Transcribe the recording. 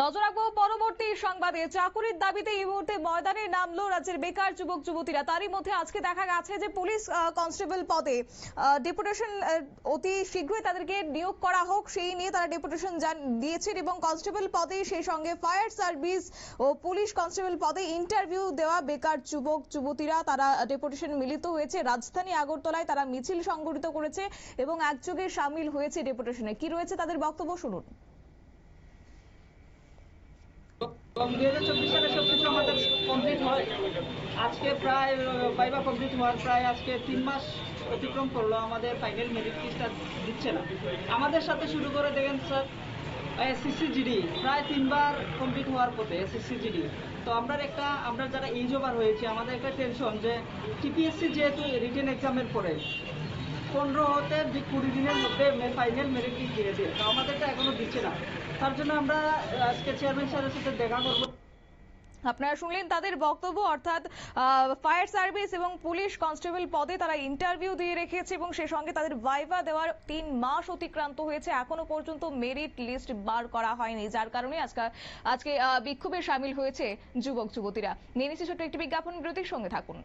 নজর রাখবো পরবর্তী সংবাদে। চাকুরির দাবিতে এই মুহূর্তে ময়দানে নামলো রাজ্যের বেকার যুবক যুবতীরা। তারই মধ্যে আজকে দেখা গেছে যে পুলিশ কনস্টেবল পদে ডেপুটেশন অতি শীঘ্রই তাদেরকে নিয়োগ করা হোক সেই নিয়ে তারা ডেপুটেশন দিয়েছেন এবং কনস্টেবল পদে সেই সঙ্গে ফায়ার সার্ভিস ও পুলিশ কনস্টেবল পদে ইন্টারভিউ দেওয়া বেকার যুবক যুবতীরা তারা ডেপুটেশন মিলিত হয়েছে রাজধানী আগরতলায়। তারা মিছিল সংগঠিত করেছে এবং একযোগে সামিল হয়েছে ডেপুটেশনে। কি রয়েছে তাদের বক্তব্য শুনুন। 2024 সালে সবকিছু আমাদের কমপ্লিট হয়। আজকে প্রায় ভাইবা কমপ্লিট হওয়ার প্রায় আজকে 3 মাস অতিক্রম করলো, আমাদের ফাইনাল মেরিট লিস্টটা দিচ্ছে না। আমাদের সাথে শুরু করে দেখেন স্যার, এসএসসি-জিডি প্রায় 3 বার কমপ্লিট হওয়ার পথে। এসএসসি-জিডি তো আমরা যারা এইজ ওভার হয়েছে আমাদের একটা টেনশন যে টিপিএসসি যেহেতু রিটেন এক্সামের পরে 15 হতে 20 দিনের মধ্যে ফাইনাল মেরিট লিস্ট দিয়ে দেয়, তো আমাদেরটা এখনো দিচ্ছে না। তার জন্য আমরা আজকে চেয়ারম্যান স্যারের সাথে দেখা করব। আপনারা শুনলেন তাদের বক্তব্য, অর্থাৎ ফায়ার সার্ভিস এবং পুলিশ কনস্টেবল পদে তারা ইন্টারভিউ দিয়ে রেখেছে এবং সে সঙ্গে তাদের ভাইভা দেওয়ার 3 মাস অতিক্রান্ত হয়েছে, এখনো পর্যন্ত মেরিট লিস্ট বার করা হয়নি, যার কারণে আজকে বিক্ষোভে সামিল হয়েছে যুবক যুবতীরা। নিয়ে নিচ্ছে ছোট্ট একটি বিজ্ঞাপন বিরতির সঙ্গে থাকুন।